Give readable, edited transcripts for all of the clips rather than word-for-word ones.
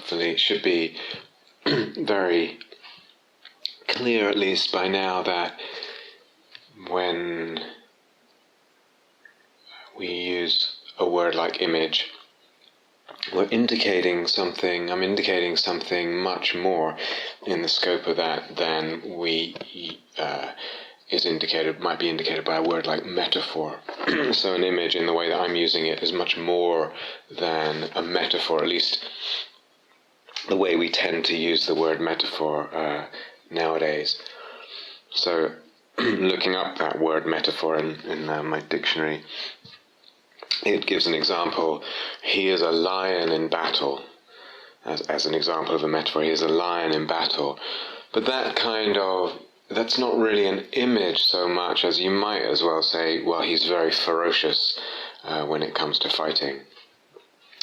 hopefully it should be very clear, at least by now, that when we use a word like image, we're indicating something. I'm indicating something much more in the scope of that than might be indicated by a word like metaphor. So an image, in the way that I'm using it, is much more than a metaphor, at least the way we tend to use the word metaphor nowadays. So looking up that word metaphor in my dictionary, it gives an example. He is a lion in battle. As an example of a metaphor, he is a lion in battle. But that's not really an image so much as you might as well say, well, he's very ferocious when it comes to fighting.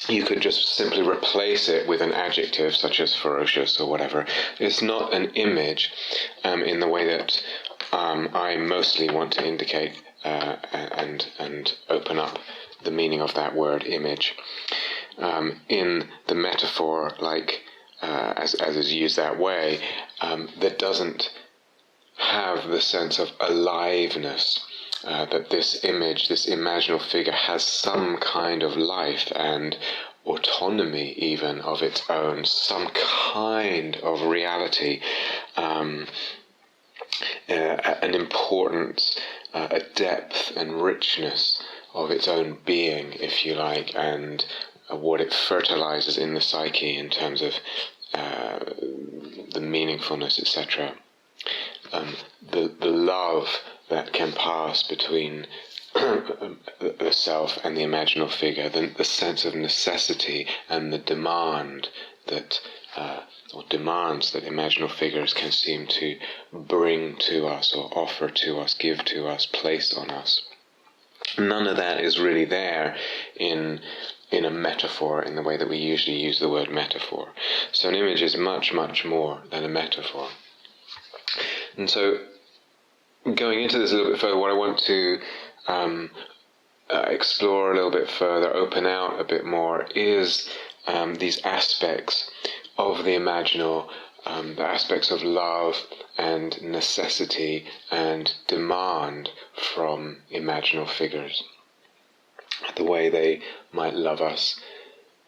You could just simply replace it with an adjective such as ferocious or whatever. It's not an image in the way that I mostly want to indicate and open up the meaning of that word image. In the metaphor, like as is used that way, that doesn't have the sense of aliveness, that this image, this imaginal figure, has some kind of life and autonomy even of its own, some kind of reality, an importance, a depth and richness of its own being, if you like, and what it fertilizes in the psyche in terms of the meaningfulness, etc. The love that can pass between the self and the imaginal figure, the sense of necessity and the demand that or demands that imaginal figures can seem to bring to us or offer to us, give to us, place on us. None of that is really there in a metaphor in the way that we usually use the word metaphor. So an image is much, much more than a metaphor. And so, going into this a little bit further, what I want to explore a little bit further, open out a bit more, is these aspects of the imaginal, the aspects of love and necessity and demand from imaginal figures. The way they might love us,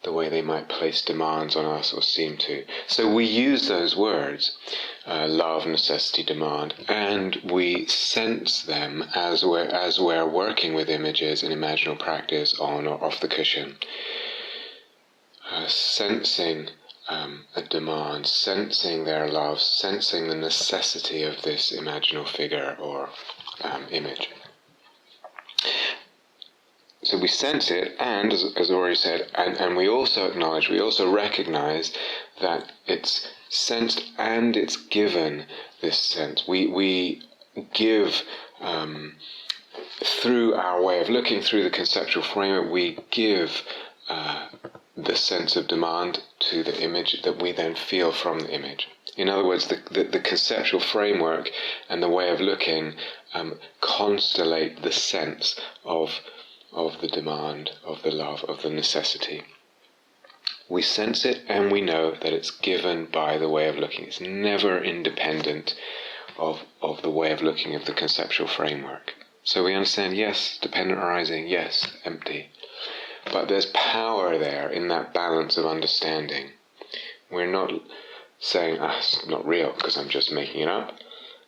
the way they might place demands on us or seem to. So we use those words, love, necessity, demand, and we sense them as we're working with images in imaginal practice on or off the cushion. Sensing a demand, sensing their love, sensing the necessity of this imaginal figure or image. So we sense it, and as I already said, and we also acknowledge, we also recognize that it's sensed and it's given this sense. We give, through our way of looking, through the conceptual framework, we give the sense of demand to the image that we then feel from the image. In other words, the conceptual framework and the way of looking constellate the sense of the demand, of the love, of the necessity. We sense it and we know that it's given by the way of looking. It's never independent of the way of looking of the conceptual framework. So we understand, yes, dependent arising, yes, empty. But there's power there in that balance of understanding. We're not saying, it's not real because I'm just making it up,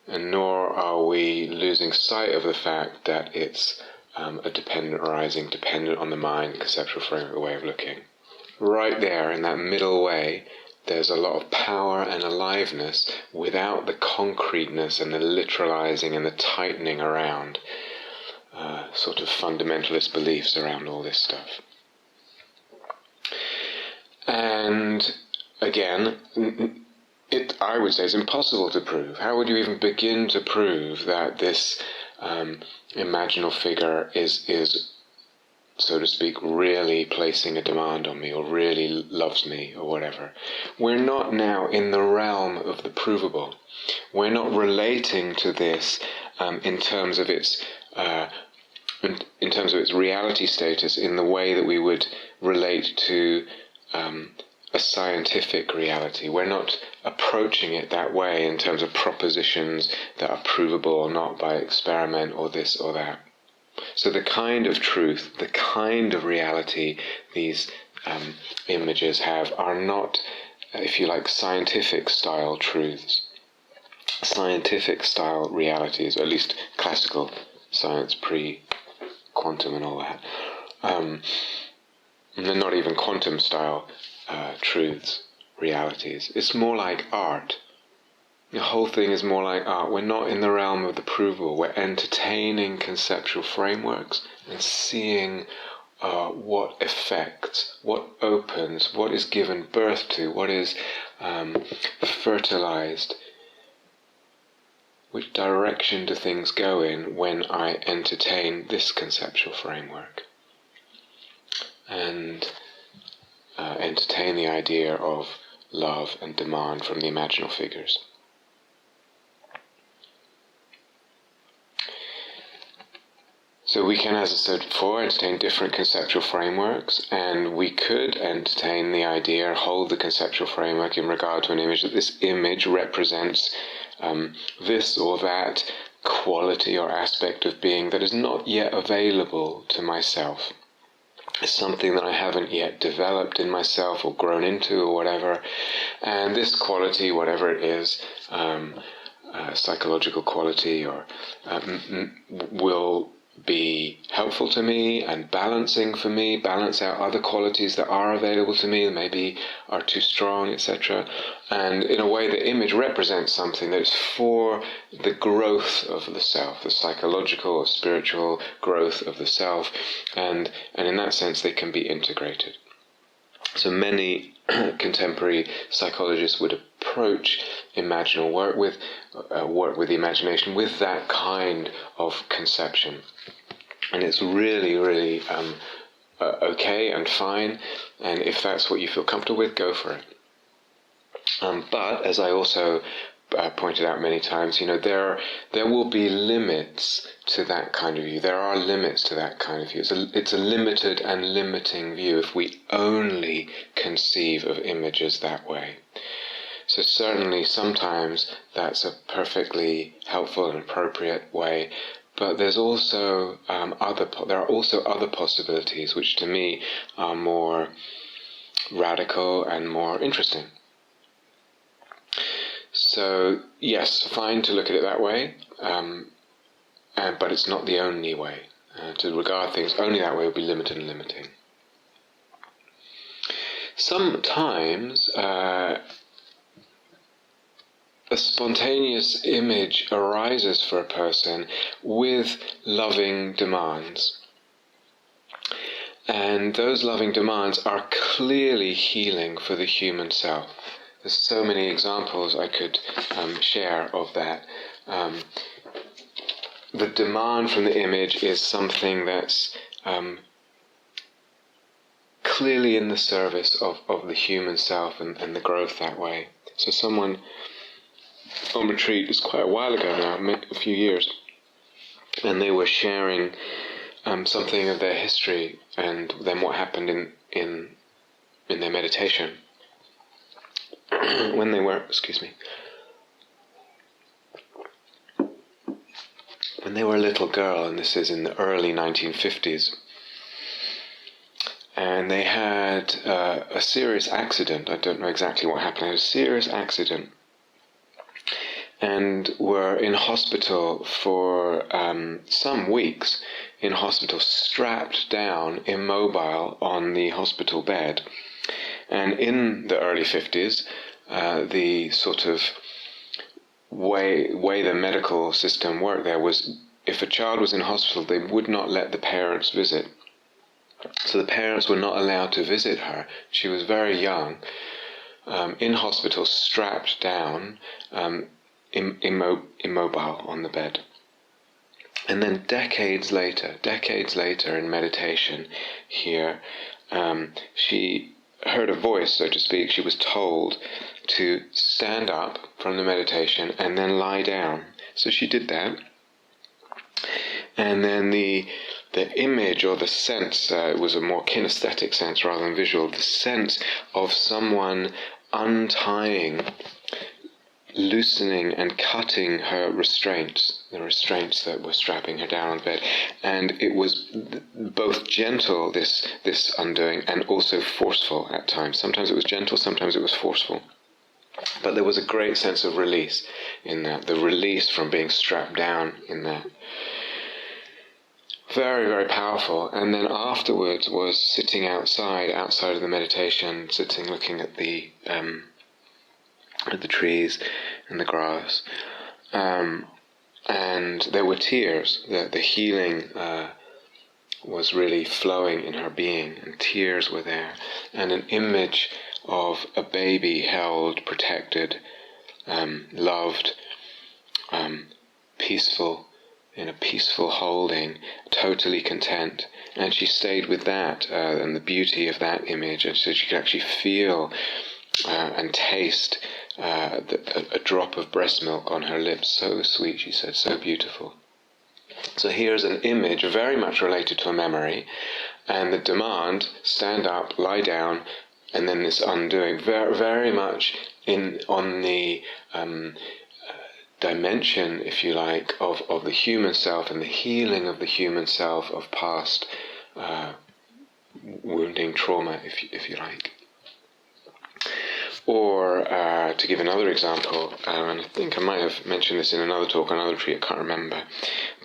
and nor are we losing sight of the fact that it's a dependent arising, dependent on the mind, conceptual framework, way of looking. Right there, in that middle way, there's a lot of power and aliveness without the concreteness and the literalizing and the tightening around sort of fundamentalist beliefs around all this stuff. And again, I would say it's impossible to prove. How would you even begin to prove that this imaginal figure is, so to speak, really placing a demand on me or really loves me or whatever? We're not now in the realm of the provable. We're not relating to this in terms of its reality status in the way that we would relate to a scientific reality. We're not approaching it that way in terms of propositions that are provable or not by experiment or this or that. So the kind of truth, the kind of reality these images have are not, if you like, scientific style truths, scientific style realities, or at least classical science, pre-quantum and all that. And they're not even quantum style truths, realities. It's more like art. The whole thing is more like art. We're not in the realm of the provable. We're entertaining conceptual frameworks and seeing what effects, what opens, what is given birth to, what is fertilized. Which direction do things go in when I entertain this conceptual framework? And entertain the idea of love and demand from the imaginal figures. So we can, as I said before, entertain different conceptual frameworks, and we could entertain the idea, hold the conceptual framework in regard to an image, that this image represents this or that quality or aspect of being that is not yet available to myself. It's something that I haven't yet developed in myself or grown into or whatever, and this quality, whatever it is, psychological quality, or will be helpful to me and balancing for me, balance out other qualities that are available to me, that maybe are too strong, etc. And in a way, the image represents something that is for the growth of the self, the psychological or spiritual growth of the self, and in that sense they can be integrated. So many contemporary psychologists would approach imaginal work with the imagination with that kind of conception, and it's really, really okay and fine. And if that's what you feel comfortable with, go for it. But as I also pointed out many times, there will be limits to that kind of view. There are limits to that kind of view. It's a limited and limiting view if we only conceive of images that way. So certainly sometimes that's a perfectly helpful and appropriate way, but there's also there are also other possibilities which to me are more radical and more interesting. So yes, fine to look at it that way, but it's not the only way. To regard things only that way would be limited and limiting. Sometimes a spontaneous image arises for a person with loving demands. And those loving demands are clearly healing for the human self. There's so many examples I could share of that. The demand from the image is something that's clearly in the service of the human self and the growth that way. So someone on retreat, it's quite a while ago now, a few years, and they were sharing something of their history and then what happened in their meditation. When they were a little girl, and this is in the early 1950s, and they had a serious accident. I don't know exactly what happened. They had a serious accident and were in hospital for some weeks, in hospital, strapped down, immobile on the hospital bed. And in the early 50s, the sort of way the medical system worked there was, if a child was in hospital, they would not let the parents visit. So the parents were not allowed to visit her. She was very young, in hospital, strapped down, immobile on the bed. And then decades later in meditation here, she heard a voice, so to speak. She was told to stand up from the meditation and then lie down. So she did that. And then the image or the sense, it was a more kinesthetic sense rather than visual, the sense of someone untying, loosening and cutting her restraints, the restraints that were strapping her down on the bed. And it was both gentle, this undoing, and also forceful at times. Sometimes it was gentle, sometimes it was forceful. But there was a great sense of release in that, the release from being strapped down in that. Very, very powerful. And then afterwards was sitting outside of the meditation, sitting looking at the trees and the grass. And there were tears. The healing was really flowing in her being, and tears were there. And an image of a baby held, protected, loved, peaceful, in a peaceful holding, totally content. And she stayed with that and the beauty of that image, and so she could actually feel and taste a drop of breast milk on her lips. So sweet, she said, so beautiful. So here's an image very much related to a memory, and the demand, stand up, lie down, and then this undoing, very, very much on the dimension, if you like, of the human self and the healing of the human self of past wounding, trauma, if you like. Or to give another example, and I think I might have mentioned this in another talk, another retreat, I can't remember,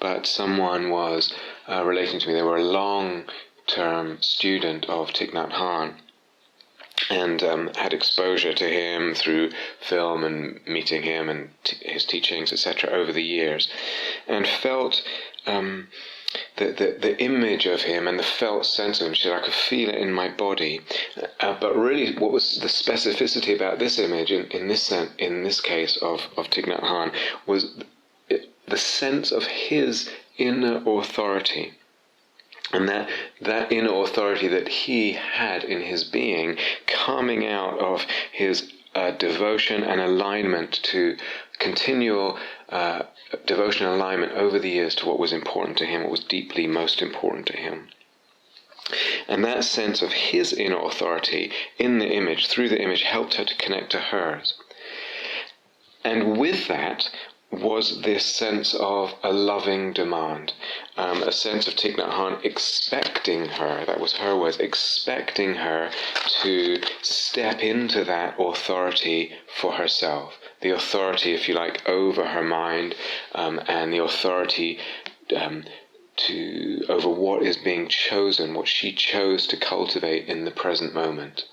but someone was relating to me. They were a long-term student of Thich Nhat Hanh, and had exposure to him through film and meeting him and his teachings, etc., over the years, and felt the image of him and the felt sense of him. She said, I could feel it in my body. But really, what was the specificity about this image, in this case of Thich Nhat Hanh, was the sense of his inner authority. And that inner authority that he had in his being, coming out of his devotion and alignment to continual devotion and alignment over the years to what was important to him, what was deeply most important to him. And that sense of his inner authority in the image, through the image, helped her to connect to hers. And with that was this sense of a loving demand, a sense of Thich Nhat Hanh expecting her, that was her words, expecting her to step into that authority for herself, the authority, if you like, over her mind, and the authority over what is being chosen, what she chose to cultivate in the present moment.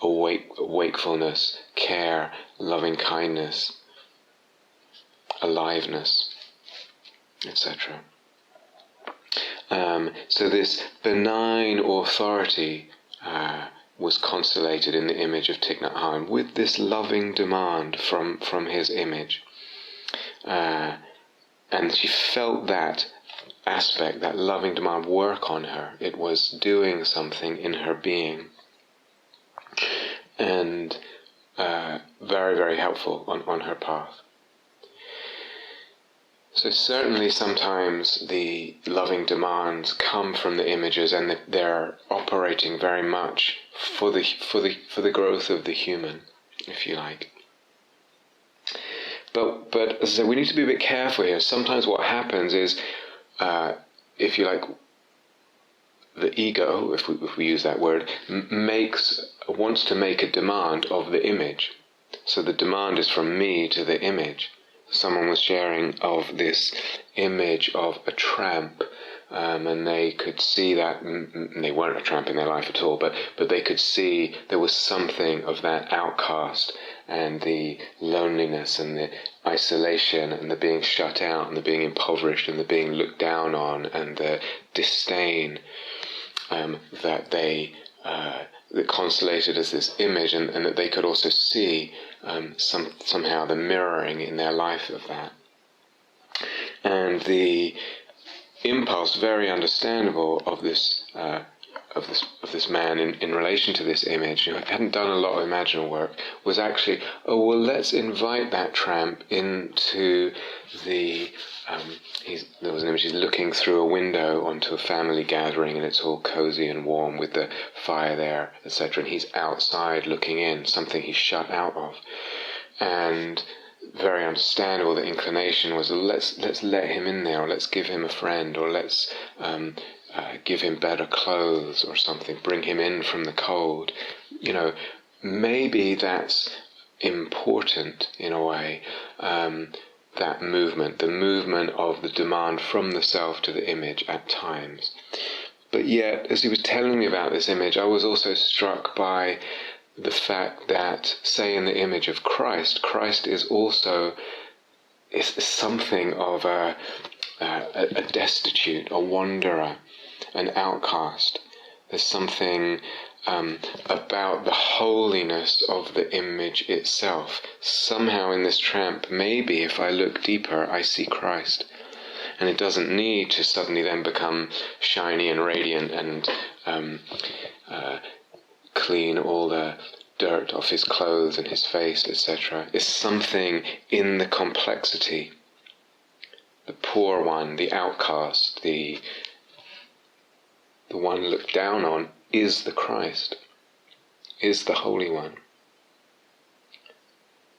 Wakefulness, care, loving kindness, aliveness, etc. So this benign authority was constellated in the image of Thich Nhat Hanh with this loving demand from his image. And she felt that aspect, that loving demand, work on her. It was doing something in her being. And very, very helpful on her path. So certainly sometimes the loving demands come from the images, and they're operating very much for the growth of the human, if you like. But as I said, we need to be a bit careful here. Sometimes what happens is, if you like, the ego, if we use that word, wants to make a demand of the image. So the demand is from me to the image. Someone was sharing of this image of a tramp, and they could see that, and they weren't a tramp in their life at all, but they could see there was something of that outcast and the loneliness and the isolation and the being shut out and the being impoverished and the being looked down on and the disdain that they that constellated as this image, and that they could also see somehow the mirroring in their life of that. And the impulse, very understandable, of this of this man in relation to this image, who hadn't done a lot of imaginal work, was actually, oh well, let's invite that tramp into the. There was an image. He's looking through a window onto a family gathering, and it's all cozy and warm with the fire there, etc. And he's outside looking in, something he's shut out of, and very understandable. The inclination was, let's let him in there, or let's give him a friend, or let's give him better clothes or something, bring him in from the cold. Maybe that's important in a way, that movement, the movement of the demand from the self to the image at times. But yet, as he was telling me about this image, I was also struck by the fact that, say, in the image of Christ is also something of a destitute, a wanderer, an outcast. There's something about the holiness of the image itself. Somehow in this tramp, maybe if I look deeper, I see Christ. And it doesn't need to suddenly then become shiny and radiant and clean all the dirt off his clothes and his face, etc. It's something in the complexity. The poor one, the outcast, the one looked down on, is the Christ, is the Holy One.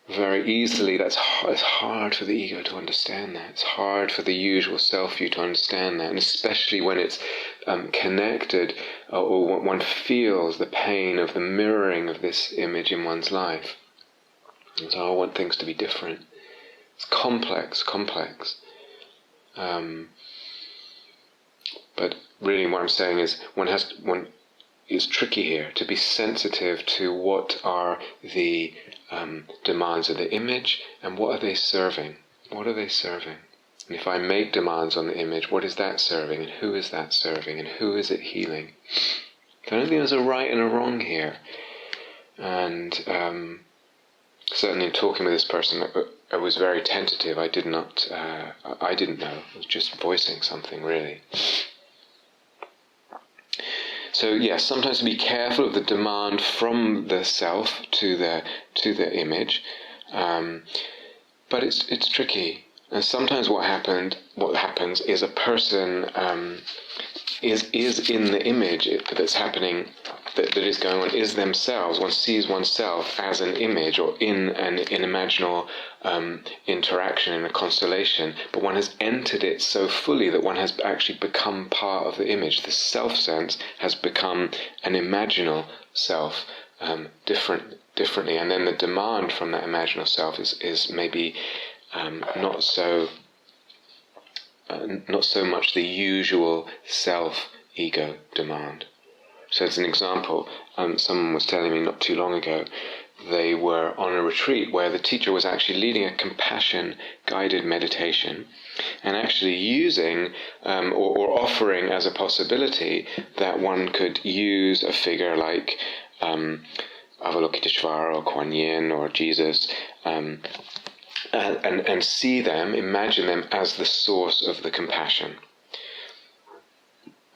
Very easily, it's hard for the ego to understand that. It's hard for the usual self-view to understand that, and especially when it's connected, or one feels the pain of the mirroring of this image in one's life. And so I want things to be different. It's complex. But really what I'm saying is it's tricky here to be sensitive to what are the demands of the image and what are they serving. What are they serving? And if I make demands on the image, what is that serving, and who is that serving, and who is it healing? I don't think there's a right and a wrong here. And certainly in talking with this person, I was very tentative. I didn't know. I was just voicing something, really. So yes, sometimes to be careful of the demand from the self to the image, but it's tricky. And sometimes what happens is a person is in the image that's happening, that is going on, is themselves. One sees oneself as an image, or in an imaginal interaction, in a constellation, but one has entered it so fully that one has actually become part of the image. The self-sense has become an imaginal self, differently, and then the demand from that imaginal self is maybe not so much the usual self-ego demand. So as an example, someone was telling me not too long ago, they were on a retreat where the teacher was actually leading a compassion-guided meditation, and actually using or offering as a possibility that one could use a figure like Avalokiteshvara or Kuan Yin or Jesus, and see them, imagine them as the source of the compassion.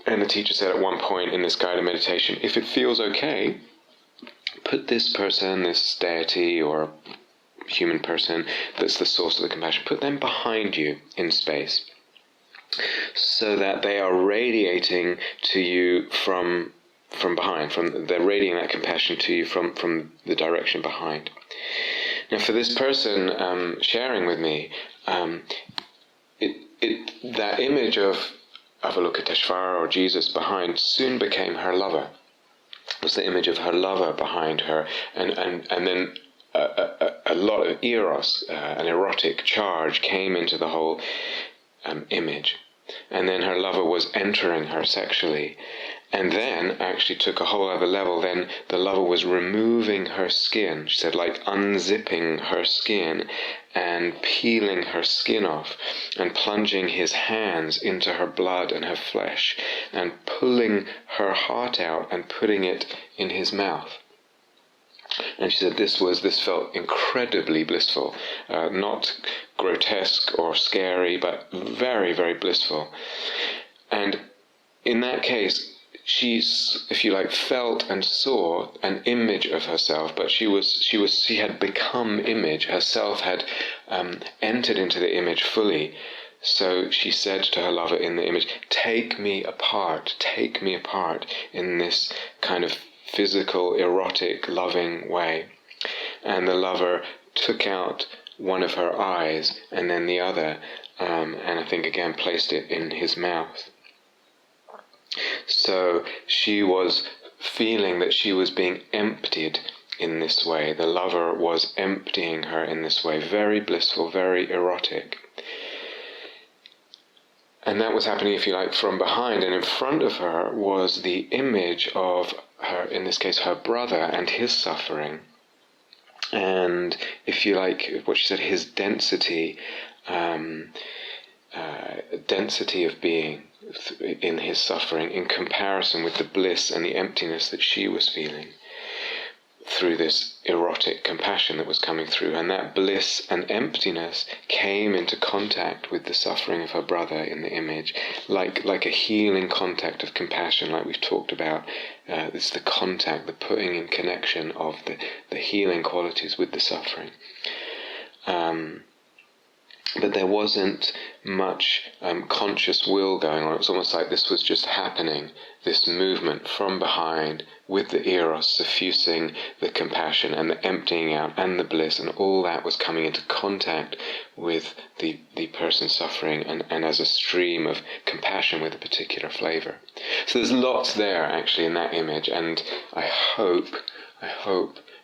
And the teacher said at one point in this guided meditation, if it feels okay, put this person, this deity or human person that's the source of the compassion, put them behind you in space, so that they are radiating to you from behind, they're radiating that compassion to you from the direction behind. Now, for this person sharing with me, that image of Avalokiteshvara or Jesus behind soon became her lover. It was the image of her lover behind her, and then a lot of eros, an erotic charge, came into the whole image. And then her lover was entering her sexually, and then actually took a whole other level. Then the lover was removing her skin, she said, like unzipping her skin and peeling her skin off, and plunging his hands into her blood and her flesh, and pulling her heart out and putting it in his mouth. And she said this felt incredibly blissful, not grotesque or scary, but very, very blissful. And in that case, she's, if you like, felt and saw an image of herself, but she had become image. Herself had entered into the image fully. So she said to her lover in the image, take me apart in this kind of physical, erotic, loving way. And the lover took out one of her eyes and then the other, and I think again placed it in his mouth. So she was feeling that she was being emptied in this way. The lover was emptying her in this way, very blissful, very erotic. And that was happening, if you like, from behind. And in front of her was the image of her, in this case, her brother and his suffering. And, if you like, what she said, his density, density of being in his suffering in comparison with the bliss and the emptiness that she was feeling through this erotic compassion that was coming through. And that bliss and emptiness came into contact with the suffering of her brother in the image, like a healing contact of compassion, like we've talked about. It's the contact, the putting in connection of the healing qualities with the suffering. But there wasn't much conscious will going on. It was almost like this was just happening, this movement from behind with the eros suffusing the compassion and the emptying out and the bliss, and all that was coming into contact with the person suffering and as a stream of compassion with a particular flavour. So there's lots there actually in that image, and I hope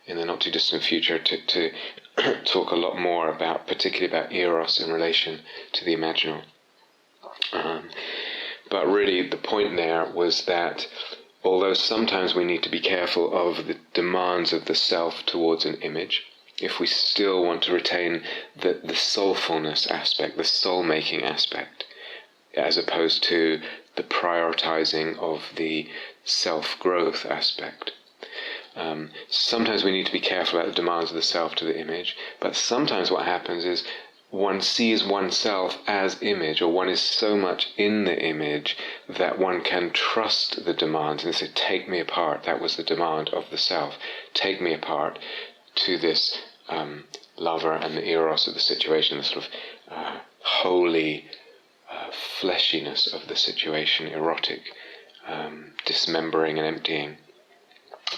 in the not too distant future to talk a lot more about, particularly about eros in relation to the imaginal. But really the point there was that although sometimes we need to be careful of the demands of the self towards an image, if we still want to retain the soulfulness aspect, the soul-making aspect, as opposed to the prioritizing of the self-growth aspect. Sometimes we need to be careful about the demands of the self to the image, but sometimes what happens is one sees oneself as image, or one is so much in the image that one can trust the demands and say, take me apart. That was the demand of the self. Take me apart to this lover and the eros of the situation, the sort of holy fleshiness of the situation, erotic, dismembering and emptying.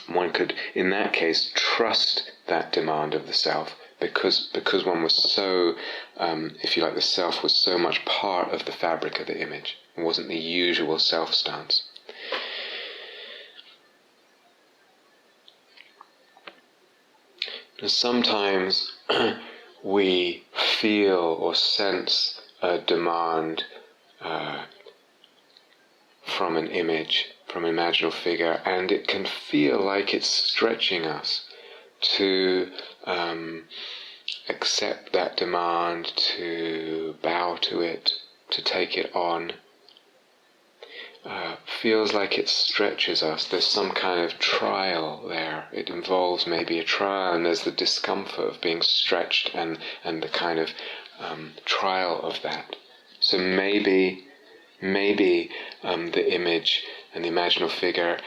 One could, in that case, trust that demand of the self because one was so, if you like, the self was so much part of the fabric of the image. It wasn't the usual self stance. Sometimes we feel or sense a demand from an image, from an imaginal figure, and it can feel like it's stretching us to accept that demand, to bow to it, to take it on. Feels like it stretches us. There's some kind of trial there. It involves maybe a trial, and there's the discomfort of being stretched and the kind of trial of that. So maybe the image and the imaginal figure,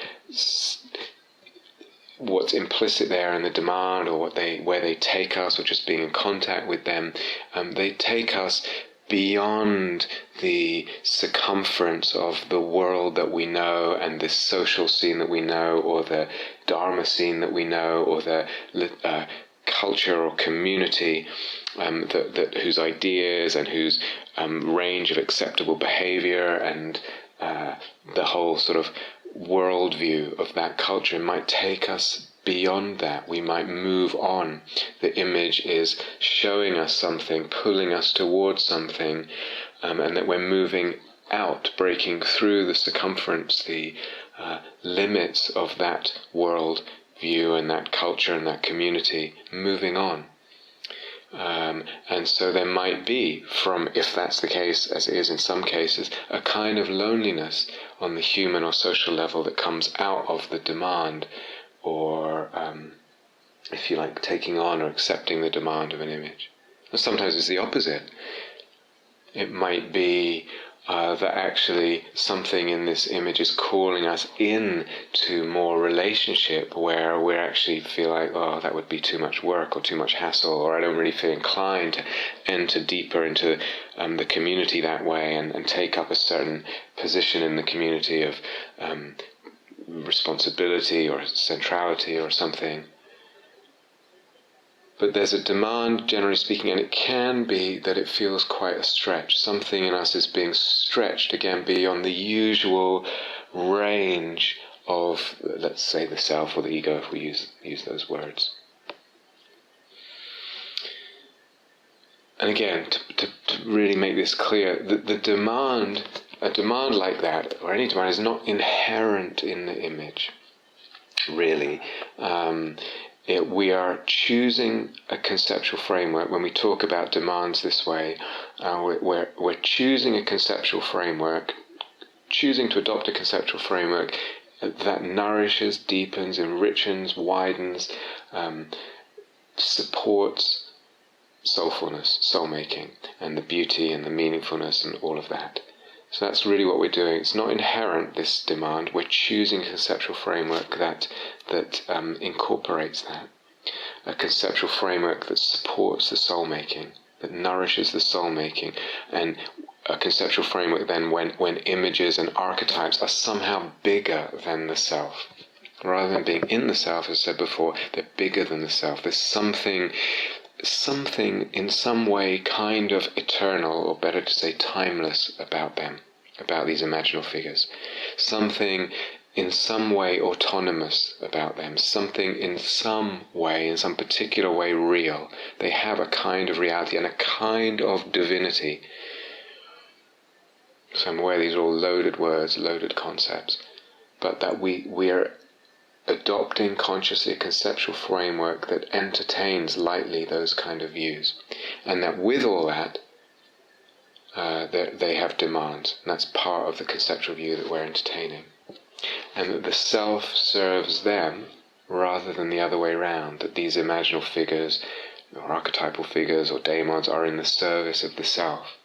what's implicit there in the demand, or where they take us, or just being in contact with them, they take us beyond the circumference of the world that we know and this social scene that we know, or the dharma scene that we know, or the culture or community whose ideas and whose range of acceptable behavior and the whole sort of worldview of that culture might take us beyond that. We might move on. The image is showing us something, pulling us towards something, and that we're moving out, breaking through the circumference, the limits of that world view and that culture and that community, moving on. And so there might be, if that's the case, as it is in some cases, a kind of loneliness on the human or social level that comes out of the demand, or, if you like, taking on or accepting the demand of an image. And sometimes it's the opposite. It might be that actually something in this image is calling us in to more relationship, where we actually feel like, oh, that would be too much work or too much hassle, or I don't really feel inclined to enter deeper into the community that way and take up a certain position in the community of responsibility or centrality or something. But there's a demand, generally speaking, and it can be that it feels quite a stretch. Something in us is being stretched, again, beyond the usual range of, let's say, the self or the ego, if we use those words. And again, to really make this clear, the demand, a demand like that, or any demand, is not inherent in the image, really. We are choosing a conceptual framework. When we talk about demands this way, we're choosing a conceptual framework, choosing to adopt a conceptual framework that nourishes, deepens, enriches, widens, supports soulfulness, soul-making, and the beauty and the meaningfulness and all of that. So that's really what we're doing. It's not inherent, this demand. We're choosing a conceptual framework that incorporates that. A conceptual framework that supports the soul-making, that nourishes the soul-making. And a conceptual framework then when images and archetypes are somehow bigger than the self. Rather than being in the self, as I said before, they're bigger than the self. There's something in some way kind of eternal, or better to say timeless, about them, about these imaginal figures. Something in some way autonomous about them, something in some way, in some particular way real. They have a kind of reality and a kind of divinity. So I'm aware these are all loaded words, loaded concepts, but that we are adopting consciously a conceptual framework that entertains lightly those kind of views, and that with all that, they have demands, and that's part of the conceptual view that we're entertaining, and that the self serves them rather than the other way around, that these imaginal figures, or archetypal figures, or daemons are in the service of the self.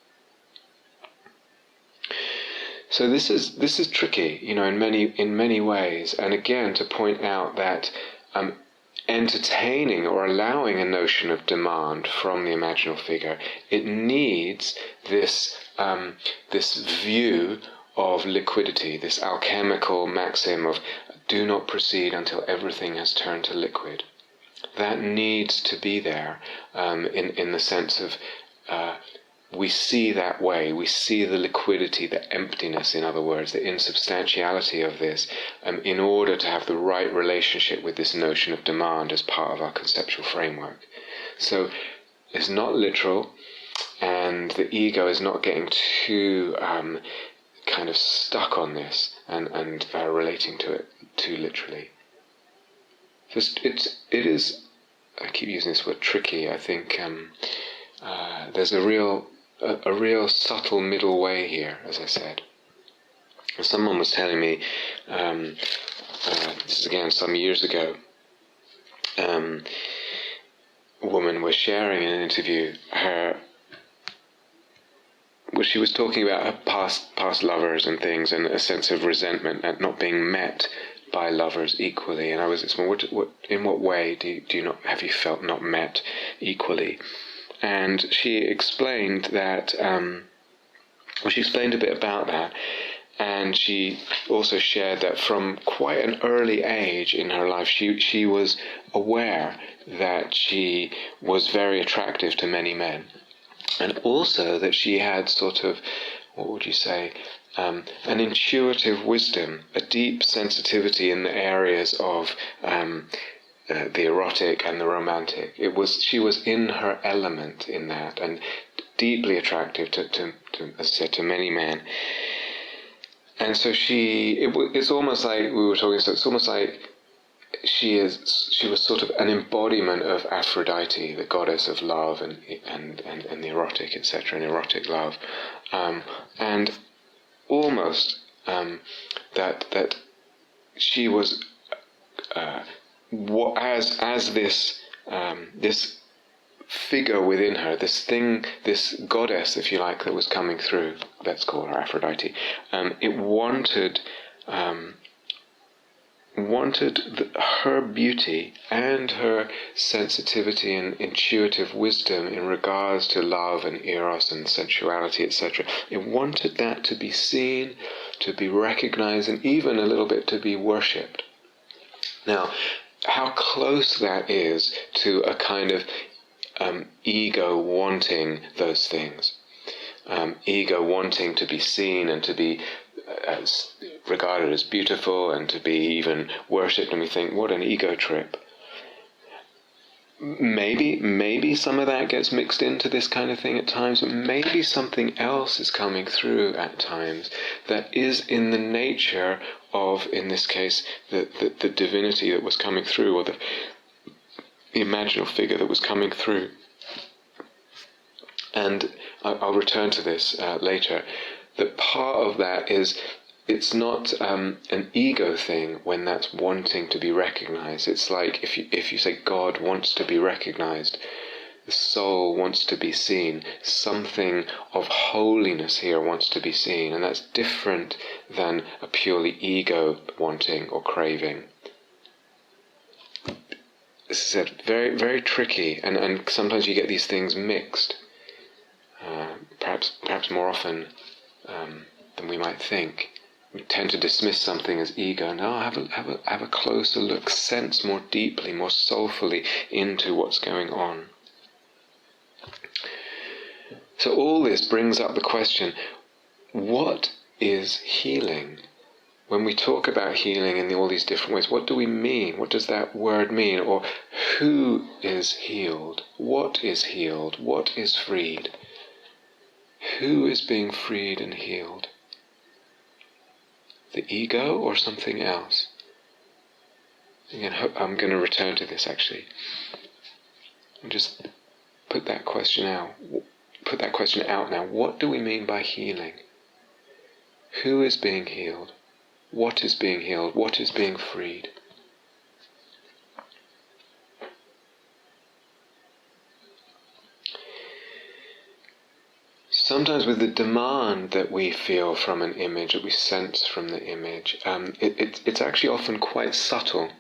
So this is tricky, in many ways. And again, to point out that entertaining or allowing a notion of demand from the imaginal figure, it needs this view of liquidity, this alchemical maxim of do not proceed until everything has turned to liquid. That needs to be there in the sense of we see that way, we see the liquidity, the emptiness, in other words, the insubstantiality of this, in order to have the right relationship with this notion of demand as part of our conceptual framework. So it's not literal, and the ego is not getting too kind of stuck on this and relating to it too literally. So it is, I keep using this word tricky, I think there's a real subtle middle way here, as I said. Someone was telling me, this is again some years ago, a woman was sharing in an interview she was talking about her past lovers and things, and a sense of resentment at not being met by lovers equally. And I was in what way do you not have you felt not met equally? And she explained that, she explained a bit about that, and she also shared that from quite an early age in her life, she was aware that she was very attractive to many men, and also that she had sort of, what would you say, an intuitive wisdom, a deep sensitivity in the areas of the erotic and the romantic. She was in her element in that, and deeply attractive to as I said, to many men. And so it's almost like we were talking. So it's almost like she was sort of an embodiment of Aphrodite, the goddess of love and the erotic, etc., and erotic love, and almost that she was. As this figure within her, this thing, this goddess, if you like, that was coming through, let's call her Aphrodite, it wanted her beauty and her sensitivity and intuitive wisdom in regards to love and eros and sensuality, etc. It wanted that to be seen, to be recognized, and even a little bit to be worshipped. Now, how close that is to a kind of ego wanting those things, ego wanting to be seen and to be regarded as beautiful and to be even worshipped, and we think, what an ego trip. Maybe some of that gets mixed into this kind of thing at times, but maybe something else is coming through at times that is in the nature of, in this case, the divinity that was coming through, or the imaginal figure that was coming through. And I'll return to this later. That part of that is, it's not an ego thing when that's wanting to be recognized. It's like if you say God wants to be recognized, the soul wants to be seen, something of holiness here wants to be seen, and that's different than a purely ego wanting or craving. This is very, very tricky, and sometimes you get these things mixed, perhaps more often than we might think. We tend to dismiss something as ego. No, have a closer look, sense more deeply, more soulfully into what's going on. So all this brings up the question, what is healing? When we talk about healing in all these different ways, what do we mean? What does that word mean? Or who is healed? What is healed? What is freed? Who is being freed and healed? The ego or something else? Again, I'm going to return to this actually. And just put that question out. Put that question out now. What do we mean by healing? Who is being healed? What is being healed? What is being freed? Sometimes with the demand that we feel from an image, that we sense from the image, it's actually often quite subtle.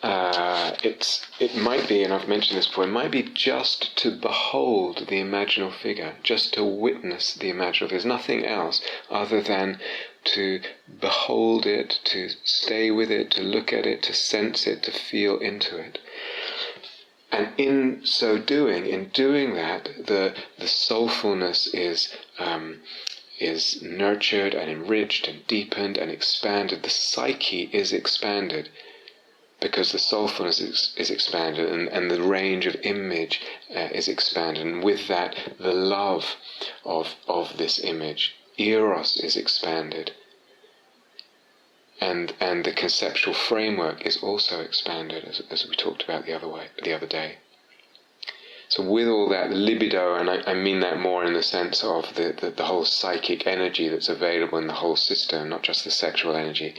It might be, and I've mentioned this before, it might be just to behold the imaginal figure, just to witness the imaginal figure. There's nothing else other than to behold it, to stay with it, to look at it, to sense it, to feel into it. And in so doing, that, the soulfulness is nurtured and enriched and deepened and expanded. The psyche is expanded because the soulfulness is expanded, and the range of image is expanded. And with that, the love of this image, eros, is expanded. And the conceptual framework is also expanded, as we talked about the other day. So with all that libido, and I mean that more in the sense of the whole psychic energy that's available in the whole system, not just the sexual energy,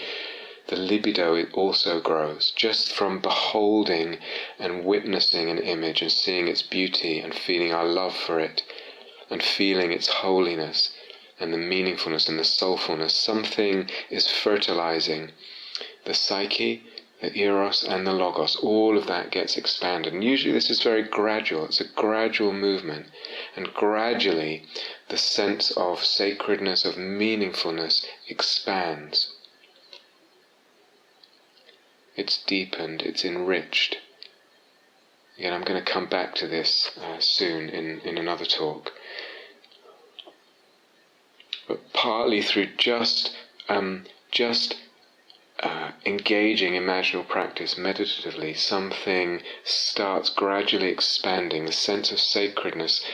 the libido, it also grows just from beholding and witnessing an image and seeing its beauty and feeling our love for it and feeling its holiness and the meaningfulness and the soulfulness. Something is fertilizing the psyche, the eros and the logos. All of that gets expanded, and usually this is very gradual. It's a gradual movement, and gradually the sense of sacredness, of meaningfulness expands. It's deepened, it's enriched. Again, I'm going to come back to this soon in another talk. But partly through just engaging imaginal practice meditatively, something starts gradually expanding. The sense of sacredness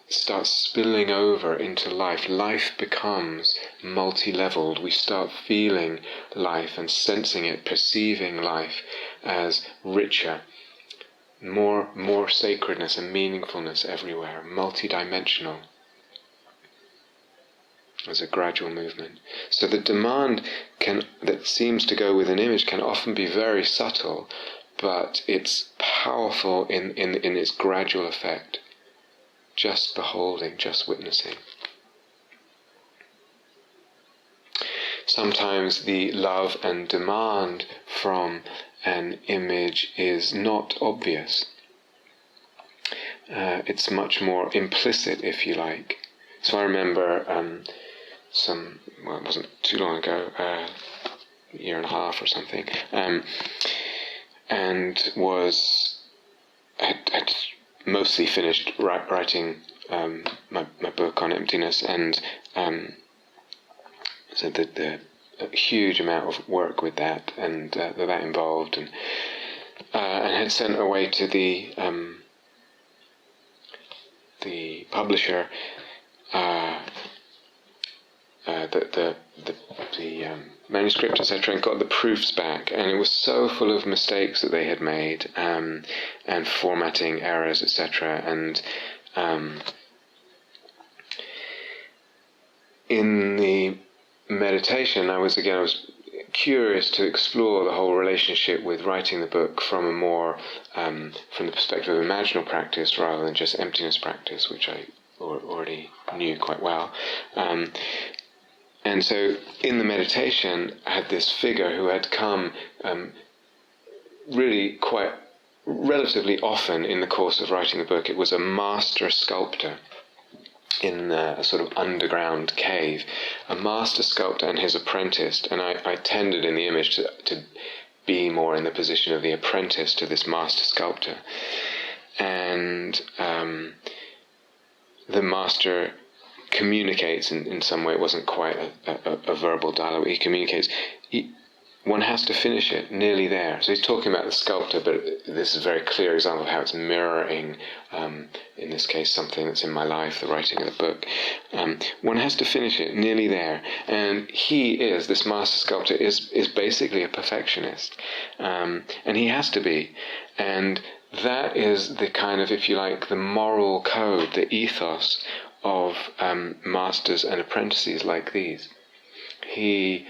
starts spilling over into life. Life becomes multi-leveled. We start feeling life and sensing it, perceiving life as richer, more sacredness and meaningfulness everywhere, multi-dimensional. As a gradual movement. So the demand that seems to go with an image can often be very subtle, but it's powerful in its gradual effect. Just beholding, just witnessing. Sometimes the love and demand from an image is not obvious. It's much more implicit, if you like. So I remember it wasn't too long ago, a year and a half or something, and had mostly finished writing my book on emptiness, and so the huge amount of work with that, and that involved, and had sent away to the publisher the manuscript, etc., and got the proofs back, and it was so full of mistakes that they had made, and formatting errors, etc., and in the meditation, I was curious to explore the whole relationship with writing the book from a more from the perspective of imaginal practice rather than just emptiness practice, which I already knew quite well. And so in the meditation, I had this figure who had come really quite relatively often in the course of writing the book. It was a master sculptor in a sort of underground cave, a master sculptor and his apprentice, and I tended in the image to be more in the position of the apprentice to this master sculptor. And the master communicates in some way. It wasn't quite a verbal dialogue. He communicates. One has to finish it, nearly there. So he's talking about the sculptor, but this is a very clear example of how it's mirroring, in this case, something that's in my life, the writing of the book. One has to finish it, nearly there. And this master sculptor is basically a perfectionist. And he has to be. And that is the kind of, if you like, the moral code, the ethos of masters and apprentices like these. He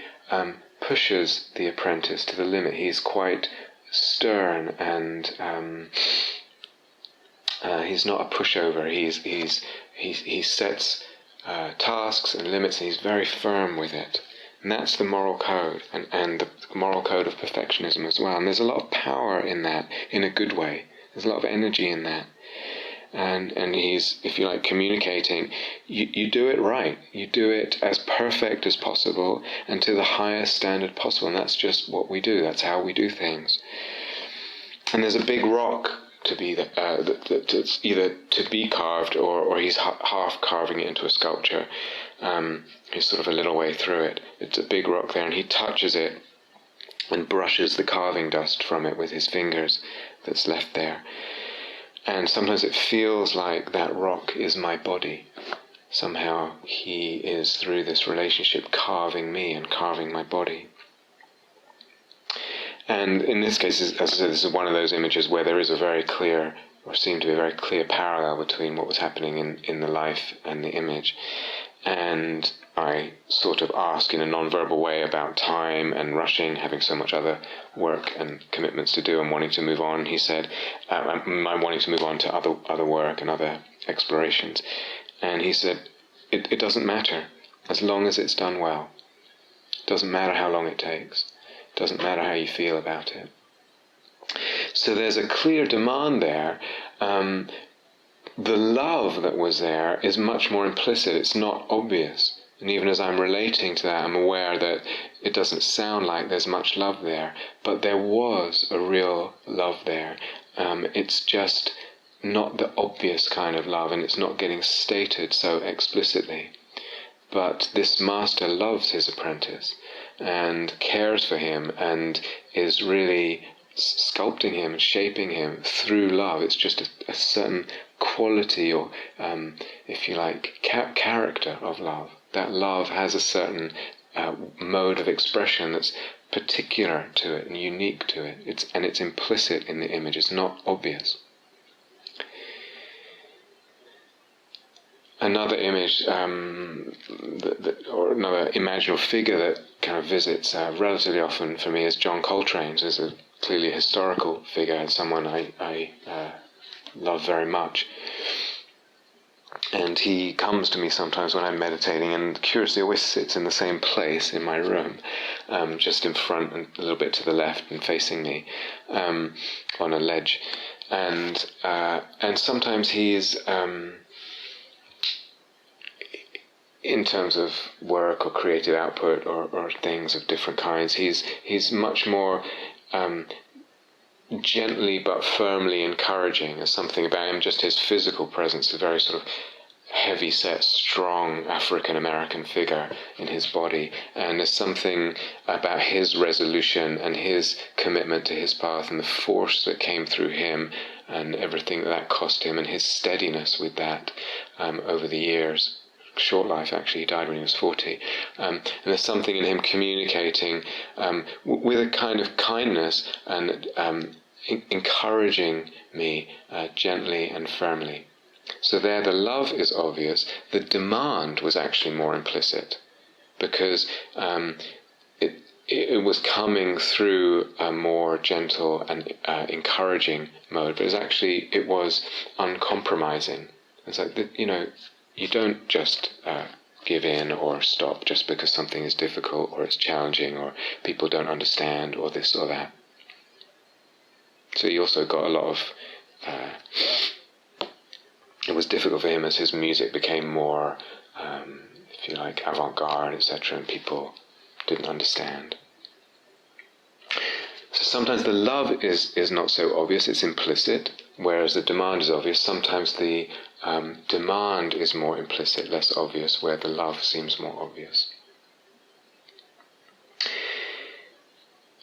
pushes the apprentice to the limit. He's quite stern, and he's not a pushover. He sets tasks and limits, and he's very firm with it. And that's the moral code, and the moral code of perfectionism as well. And there's a lot of power in that, in a good way. There's a lot of energy in that. And he's, if you like, communicating, you do it right. You do it as perfect as possible and to the highest standard possible. And that's just what we do. That's how we do things. And there's a big rock to be that's either to be carved, or he's half carving it into a sculpture. He's sort of a little way through it. It's a big rock there, and he touches it and brushes the carving dust from it with his fingers that's left there. And sometimes it feels like that rock is my body. Somehow he is, through this relationship, carving me and carving my body. And in this case, as I said, this is one of those images where there is a very clear, or seemed to be a very clear parallel between what was happening in the life and the image. And I sort of ask in a non-verbal way about time and rushing, having so much other work and commitments to do and wanting to move on. He said, I'm wanting to move on to other work and other explorations. And he said, it doesn't matter as long as it's done well. It doesn't matter how long it takes. It doesn't matter how you feel about it. So there's a clear demand there. The love that was there is much more implicit. It's not obvious. And even as I'm relating to that, I'm aware that it doesn't sound like there's much love there, but there was a real love there. It's just not the obvious kind of love, and it's not getting stated so explicitly. But this master loves his apprentice and cares for him and is really sculpting him and shaping him through love. It's just a certain quality, or if you like, character of love. That love has a certain mode of expression that's particular to it and unique to it. It's implicit in the image. It's not obvious. Another image, or another imaginal figure that kind of visits relatively often for me is John Coltrane. So there's clearly a historical figure and someone I love very much. And he comes to me sometimes when I'm meditating, and curiously always sits in the same place in my room, just in front and a little bit to the left and facing me, on a ledge. And sometimes he's, in terms of work or creative output or things of different kinds, he's much more gently but firmly encouraging. There's something about him, just his physical presence, a very sort of heavy-set, strong African-American figure in his body, and there's something about his resolution and his commitment to his path and the force that came through him and everything that cost him, and his steadiness with that over the years. Short life, actually. He died when he was 40. And there's something in him communicating with a kind of kindness and encouraging me gently and firmly. So there the love is obvious. The demand was actually more implicit, because it was coming through a more gentle and encouraging mode, but it was uncompromising. It's like, you don't just give in or stop just because something is difficult or it's challenging or people don't understand or this or that. So he also got a lot of... it was difficult for him as his music became more, if you like, avant-garde, etc., and people didn't understand. So sometimes the love is not so obvious, it's implicit, whereas the demand is obvious. Sometimes the demand is more implicit, less obvious, where the love seems more obvious.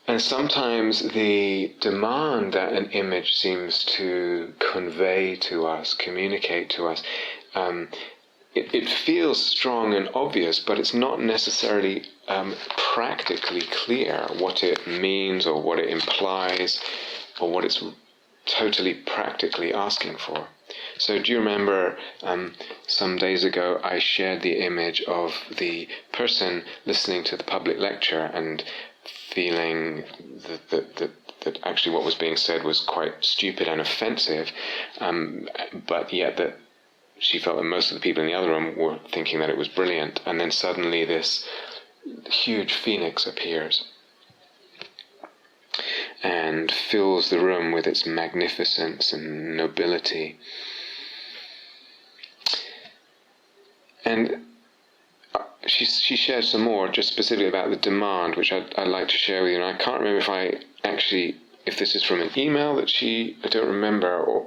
And sometimes the demand that an image seems to convey to us, communicate to us, it feels strong and obvious, but it's not necessarily practically clear what it means or what it implies or what it's totally practically asking for. So do you remember some days ago I shared the image of the person listening to the public lecture and feeling that actually what was being said was quite stupid and offensive, but yet that she felt that most of the people in the other room were thinking that it was brilliant, and then suddenly this huge phoenix appears and fills the room with its magnificence and nobility. And she shared some more, just specifically about the demand, which I'd like to share with you. And I can't remember if this is from an email that I don't remember,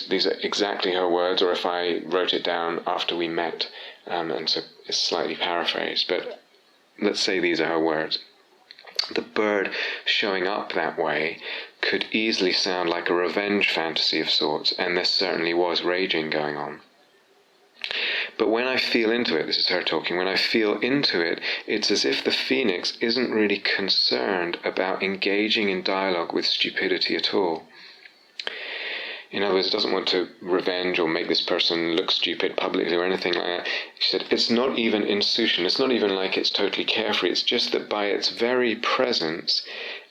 these are exactly her words, or if I wrote it down after we met, and so it's slightly paraphrased, but let's say these are her words. The bird showing up that way could easily sound like a revenge fantasy of sorts, and there certainly was raging going on. But when I feel into it, this is her talking, when I feel into it, it's as if the phoenix isn't really concerned about engaging in dialogue with stupidity at all. In other words, it doesn't want to revenge or make this person look stupid publicly or anything like that. She said, it's not even insouciant, it's not even like it's totally carefree, it's just that by its very presence,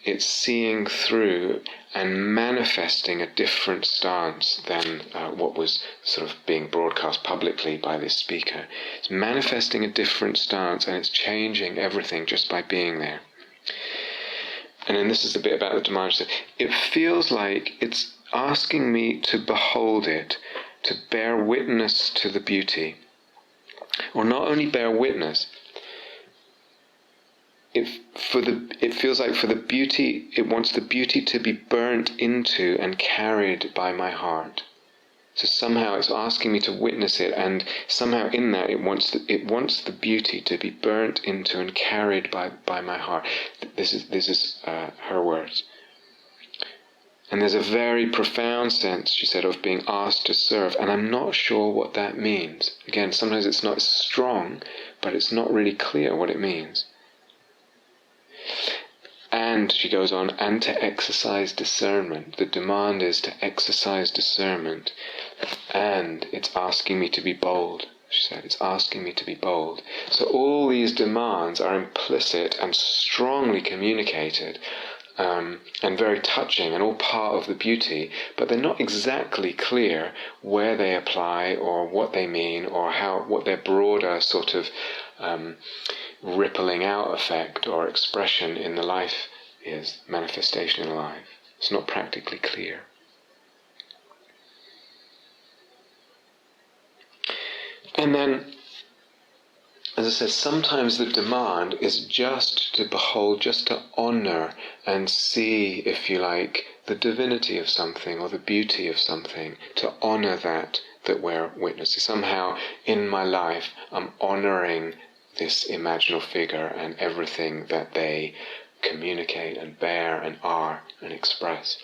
it's seeing through and manifesting a different stance than what was sort of being broadcast publicly by this speaker. It's manifesting a different stance, and it's changing everything just by being there. And then this is the bit about the demand. It feels like it's asking me to behold it, to bear witness to the beauty. Or not only bear witness, it feels like for the beauty, it wants the beauty to be burnt into and carried by my heart. So somehow it's asking me to witness it, and somehow in that it wants the beauty to be burnt into and carried by my heart. This is her words. And there's a very profound sense, she said, of being asked to serve, and I'm not sure what that means. Again, sometimes it's not strong, but it's not really clear what it means. And, she goes on, and to exercise discernment. The demand is to exercise discernment. And it's asking me to be bold, she said. It's asking me to be bold. So all these demands are implicit and strongly communicated. and very touching and all part of the beauty, but they're not exactly clear where they apply or what they mean or what their broader sort of rippling out effect or expression in the life is, manifestation in life. It's not practically clear. And then, as I said, sometimes the demand is just to behold, just to honor and see, if you like, the divinity of something or the beauty of something, to honor that we're witnessing. Somehow in my life I'm honoring this imaginal figure and everything that they communicate and bear and are and express.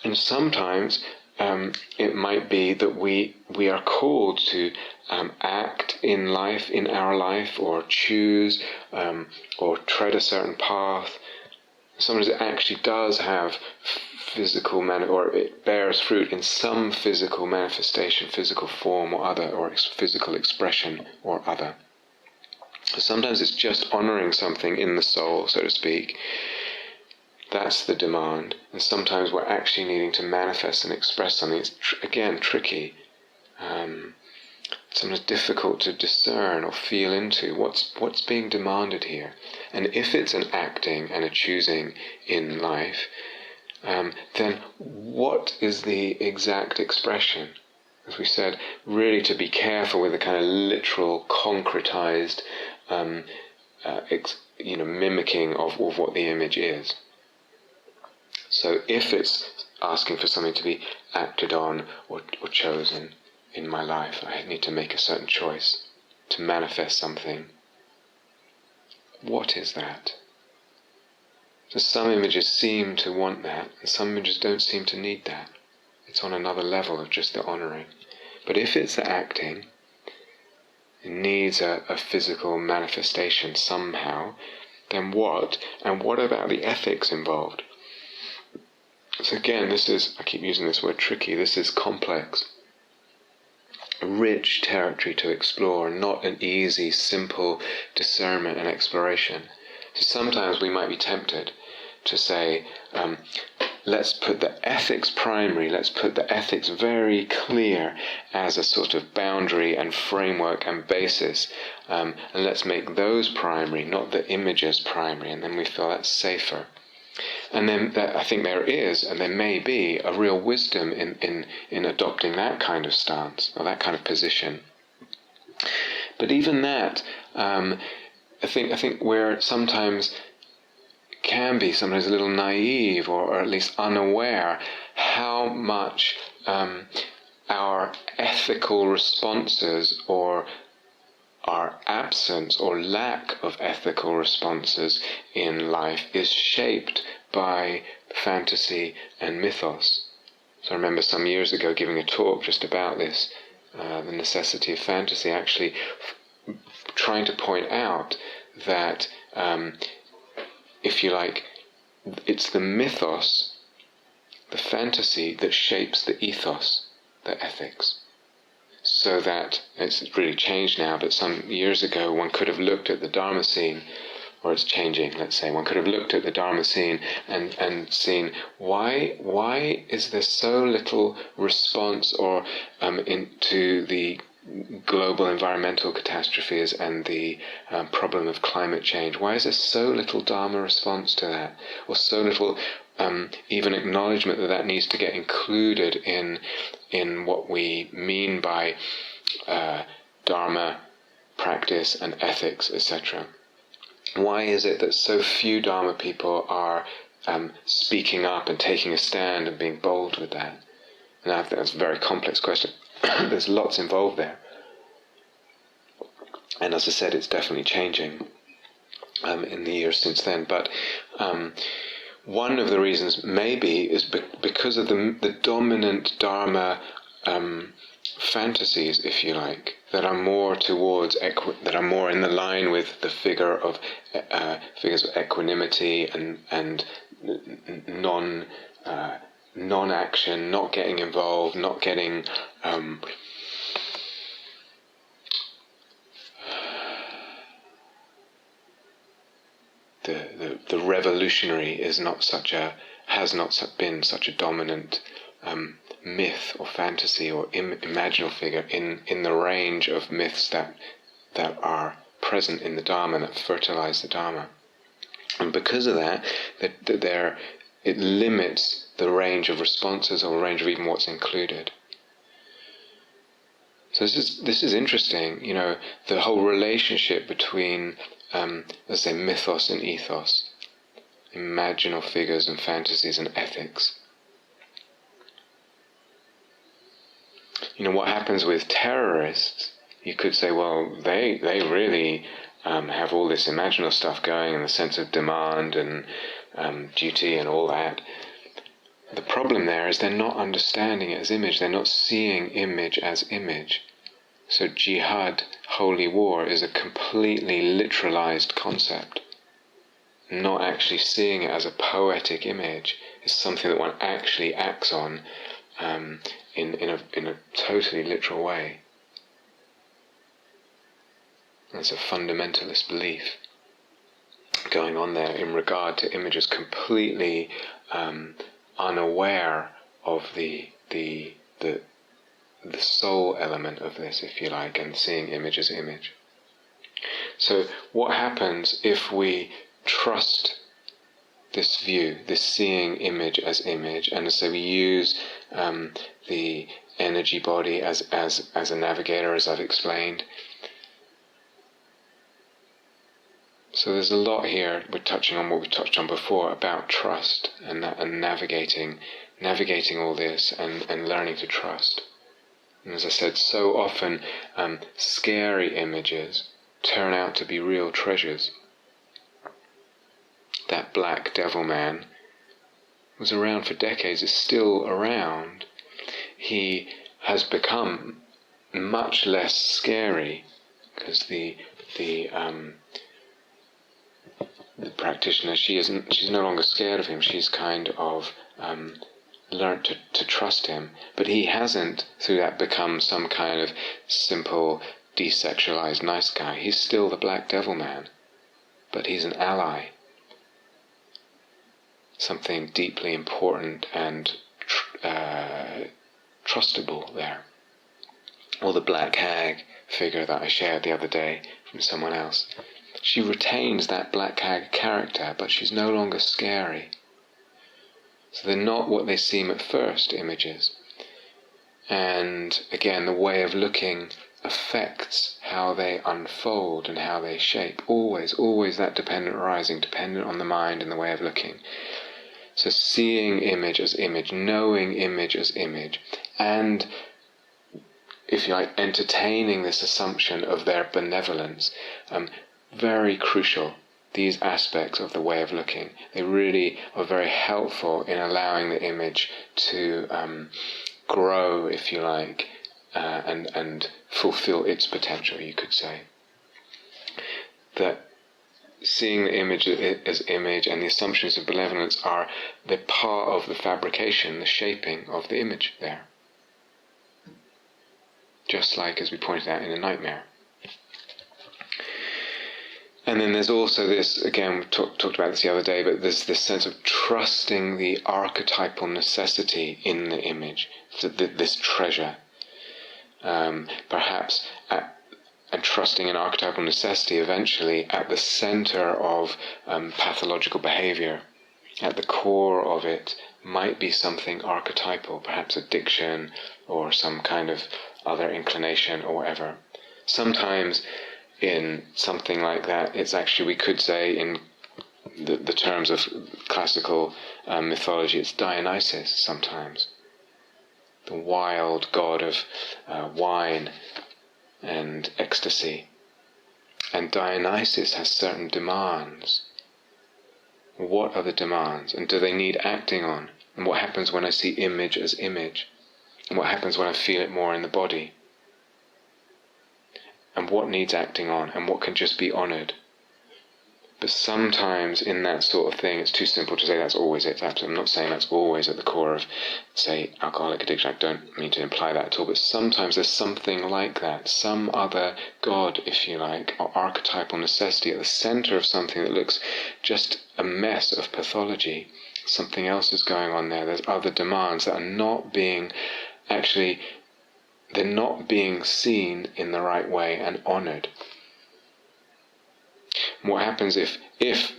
And sometimes it might be that we are called to act in life, in our life, or choose or tread a certain path. Sometimes it actually does have physical or it bears fruit in some physical manifestation, physical form or other, or physical expression or other. So sometimes it's just honoring something in the soul, so to speak. That's the demand. And sometimes we're actually needing to manifest and express something. It's, again, tricky. Sometimes difficult to discern or feel into what's being demanded here. And if it's an acting and a choosing in life, then what is the exact expression? As we said, really to be careful with the kind of literal, concretized, mimicking of what the image is. So if it's asking for something to be acted on or chosen in my life, I need to make a certain choice to manifest something. What is that? So some images seem to want that, and some images don't seem to need that. It's on another level of just the honouring. But if it's the acting, it needs a physical manifestation somehow, then what? And what about the ethics involved? So again, this is, I keep using this word tricky, this is complex, rich territory to explore, not an easy, simple discernment and exploration. So sometimes we might be tempted to say, let's put the ethics primary, let's put the ethics very clear as a sort of boundary and framework and basis, and let's make those primary, not the images primary, and then we feel that's safer. And then I think there is, and there may be, a real wisdom in adopting that kind of stance, or that kind of position. But even that, I think we're sometimes can be sometimes a little naive or at least unaware how much our ethical responses or our absence or lack of ethical responses in life is shaped by fantasy and mythos. So I remember some years ago giving a talk just about this, the necessity of fantasy, actually trying to point out that if you like, it's the mythos, the fantasy, that shapes the ethos, the ethics. So that it's really changed now, but some years ago one could have looked at the Dharma scene, or it's changing, let's say, one could have looked at the Dharma scene and seen why is there so little response or into the global environmental catastrophes and the problem of climate change. Why is there so little Dharma response to that, or so little even acknowledgement that needs to get included in what we mean by Dharma practice and ethics, etc. Why is it that so few Dharma people are speaking up and taking a stand and being bold with that? And I think that's a very complex question. There's lots involved there. And as I said, it's definitely changing in the years since then. But one of the reasons maybe is because of the dominant Dharma fantasies, if you like, that are more towards that are more in the line with the figures of equanimity and non-action, not getting involved, not getting the revolutionary has not been such a dominant myth or fantasy or imaginal figure in the range of myths that are present in the Dharma, that fertilize the Dharma. And because of that, it limits the range of responses or the range of even what's included. So this is interesting, the whole relationship between, let's say, mythos and ethos, imaginal figures and fantasies and ethics. What happens with terrorists, you could say, well, they really have all this imaginal stuff going, and the sense of demand and duty and all that. The problem there is they're not understanding it as image. They're not seeing image as image. So jihad, holy war, is a completely literalized concept. Not actually seeing it as a poetic image is something that one actually acts on in a totally literal way. There's a fundamentalist belief going on there in regard to images, completely unaware of the soul element of this, if you like, and seeing image as image. So what happens if we trust this view, this seeing image as image, and so we use the energy body as a navigator, as I've explained? So there's a lot here. We're touching on what we touched on before about trust and navigating all this and learning to trust. And as I said, so often scary images turn out to be real treasures. That black devil man was around for decades, is still around. He has become much less scary because the practitioner, she's no longer scared of him. She's kind of learnt to trust him, but he hasn't through that become some kind of simple desexualized nice guy. He's still the black devil man, but he's an ally, something deeply important and trustable there. Or the black hag figure that I shared the other day from someone else. She retains that black hag character, but she's no longer scary. So they're not what they seem at first, images. And again, the way of looking affects how they unfold and how they shape. Always that dependent arising, dependent on the mind and the way of looking. So seeing image as image, knowing image as image, and, if you like, entertaining this assumption of their benevolence, very crucial. These aspects of the way of looking, they really are very helpful in allowing the image to grow, if you like, and fulfill its potential, you could say. That seeing the image as image and the assumptions of benevolence are the part of the fabrication, the shaping of the image there. Just like, as we pointed out, in a nightmare. And then there's also this, again, we talked about this the other day, but there's this sense of trusting the archetypal necessity in the image, this treasure. Perhaps, and trusting an archetypal necessity eventually at the center of pathological behavior. At the core of it might be something archetypal, perhaps addiction or some kind of other inclination or whatever. Sometimes in something like that, it's actually, we could say in the terms of classical mythology, it's Dionysus sometimes. The wild god of wine and ecstasy. And Dionysus has certain demands. What are the demands? And do they need acting on? And what happens when I see image as image? And what happens when I feel it more in the body? And what needs acting on, and what can just be honoured? But sometimes in that sort of thing, it's too simple to say that's always it. I'm not saying that's always at the core of, say, alcoholic addiction. I don't mean to imply that at all. But sometimes there's something like that, some other God, if you like, or archetypal necessity at the center of something that looks just a mess of pathology. Something else is going on there. There's other demands that are not being, actually, they're not being seen in the right way and honored. What happens if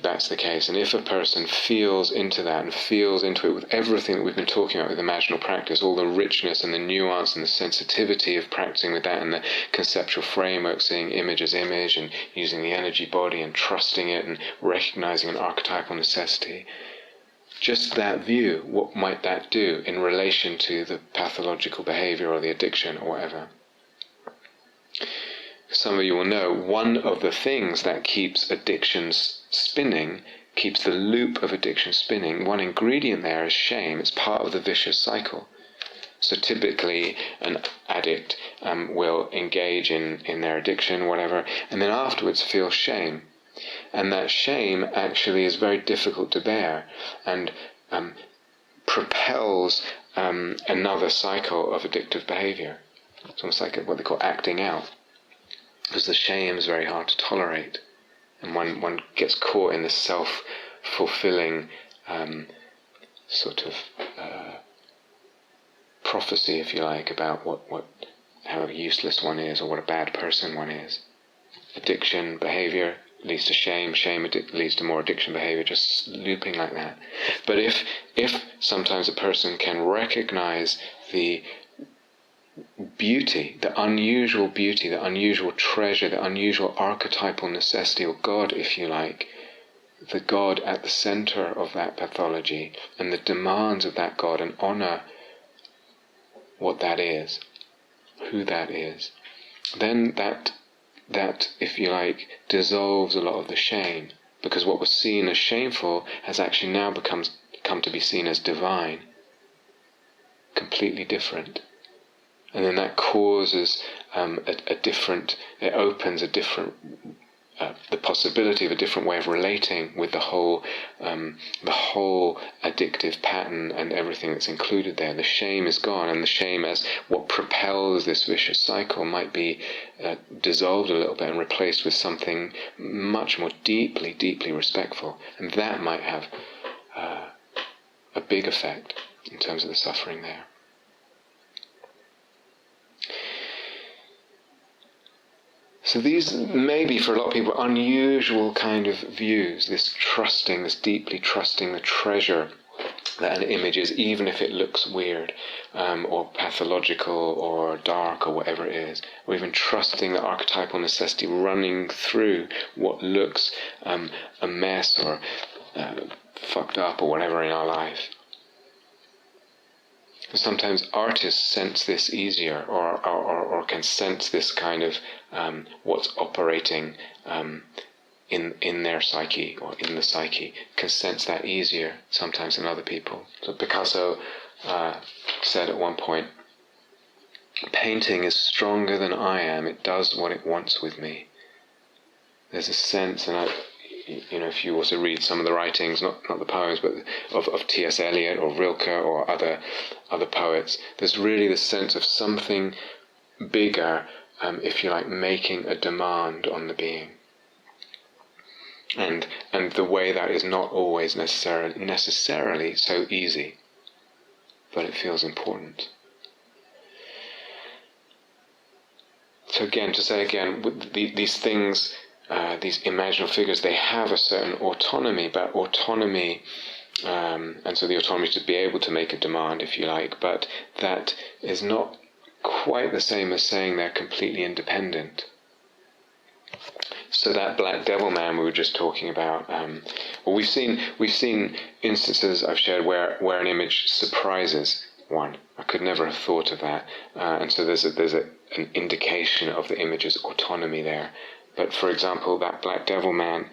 that's the case, and if a person feels into that and feels into it with everything that we've been talking about with imaginal practice, all the richness and the nuance and the sensitivity of practicing with that, and the conceptual framework, seeing image as image and using the energy body and trusting it and recognizing an archetypal necessity, just that view, what might that do in relation to the pathological behavior or the addiction or whatever? Some of you will know, one of the things that keeps addictions spinning, keeps the loop of addiction spinning, one ingredient there is shame. It's part of the vicious cycle. So typically an addict will engage in their addiction, whatever, and then afterwards feel shame. And that shame actually is very difficult to bear and propels another cycle of addictive behavior. It's almost like what they call acting out. Because the shame is very hard to tolerate, and one gets caught in this self-fulfilling sort of prophecy, if you like, about how useless one is or what a bad person one is. Addiction behavior leads to shame, leads to more addiction behavior, just looping like that. But if sometimes a person can recognize the beauty, the unusual treasure, the unusual archetypal necessity, or God, if you like, the God at the center of that pathology, and the demands of that God, and honor what that is, who that is, then that, if you like, dissolves a lot of the shame, because what was seen as shameful has actually now come to be seen as divine, completely different. And then that causes it opens a different, the possibility of a different way of relating with the whole addictive pattern and everything that's included there. The shame is gone, and the shame as what propels this vicious cycle might be dissolved a little bit and replaced with something much more deeply, deeply respectful. And that might have a big effect in terms of the suffering there. So these may be, for a lot of people, unusual kind of views, this deeply trusting the treasure that an image is, even if it looks weird, or pathological, or dark, or whatever it is, or even trusting the archetypal necessity running through what looks a mess, or fucked up, or whatever in our life. Sometimes artists sense this easier, or can sense this kind of what's operating in their psyche, or in the psyche, can sense that easier sometimes than other people. So Picasso said at one point, "Painting is stronger than I am. It does what it wants with me." There's a sense, and if you also read some of the writings, not the poems, but of T.S. Eliot or Rilke or other poets, there's really the sense of something bigger, if you like, making a demand on the being. And the way that is not always necessarily so easy, but it feels important. So these things, these imaginal figures, they have a certain autonomy, but autonomy, and so the autonomy is to be able to make a demand, if you like, but that is not quite the same as saying they're completely independent. So that black devil man we were just talking about, we've seen instances I've shared where an image surprises one. I could never have thought of that, and so there's an indication of the image's autonomy there. But for example, that black devil man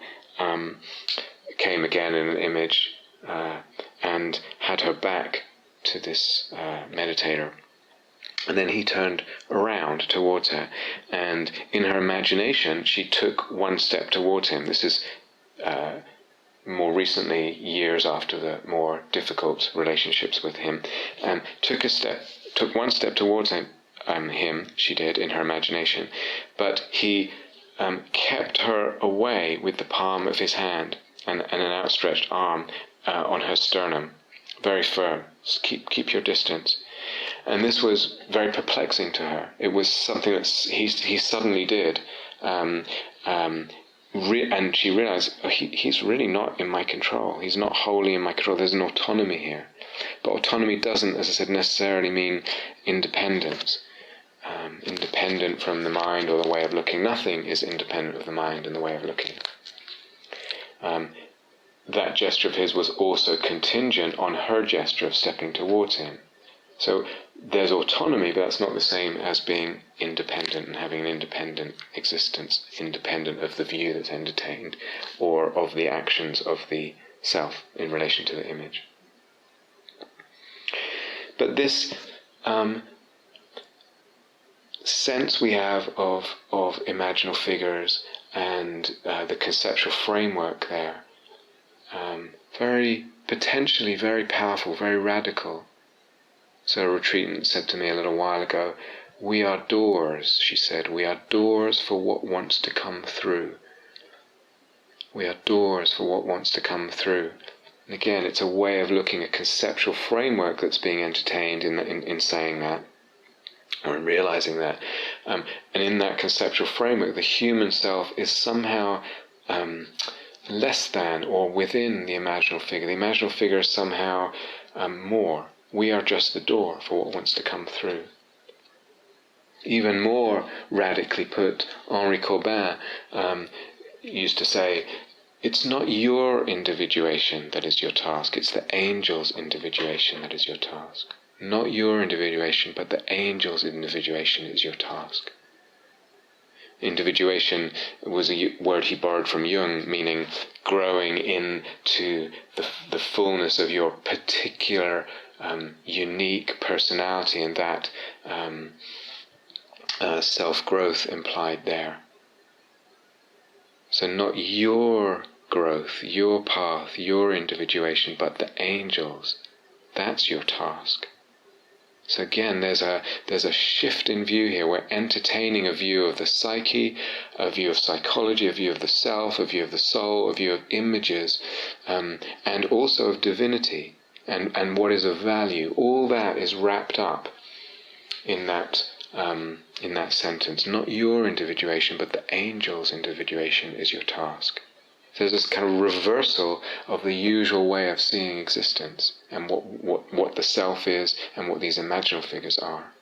came again in an image and had her back to this meditator. And then he turned around towards her, and in her imagination she took one step towards him. This is more recently, years after the more difficult relationships with him, took one step towards him, she did, in her imagination, but he kept her away with the palm of his hand and an outstretched arm on her sternum, very firm. Just keep your distance. And this was very perplexing to her. It was something that he suddenly did. And she realized, he's really not in my control. He's not wholly in my control. There's an autonomy here. But autonomy doesn't, as I said, necessarily mean independence. Independent from the mind or the way of looking. Nothing is independent of the mind and the way of looking. That gesture of his was also contingent on her gesture of stepping towards him. So there's autonomy, but that's not the same as being independent and having an independent existence, independent of the view that's entertained or of the actions of the self in relation to the image. But this sense we have of imaginal figures and the conceptual framework there, potentially very powerful, very radical. So a retreatant said to me a little while ago, "We are doors," she said, "we are doors for what wants to come through. We are doors for what wants to come through." And again, it's a way of looking at conceptual framework that's being entertained in saying that, or in realizing that. And in that conceptual framework, the human self is somehow less than or within the imaginal figure. The imaginal figure is somehow more. We are just the door for what wants to come through. Even more radically put, Henri Corbin used to say, it's not your individuation that is your task, it's the angel's individuation that is your task. Not your individuation, but the angel's individuation is your task. Individuation was a word he borrowed from Jung, meaning growing into the fullness of your particular unique personality, and that self-growth implied there. So not your growth, your path, your individuation, but the angel's. That's your task. So again, there's a shift in view here. We're entertaining a view of the psyche, a view of psychology, a view of the self, a view of the soul, a view of images, and also of divinity, and what is of value. All that is wrapped up in that sentence. Not your individuation, but the angel's individuation is your task. So there's this kind of reversal of the usual way of seeing existence and what the self is and what these imaginal figures are.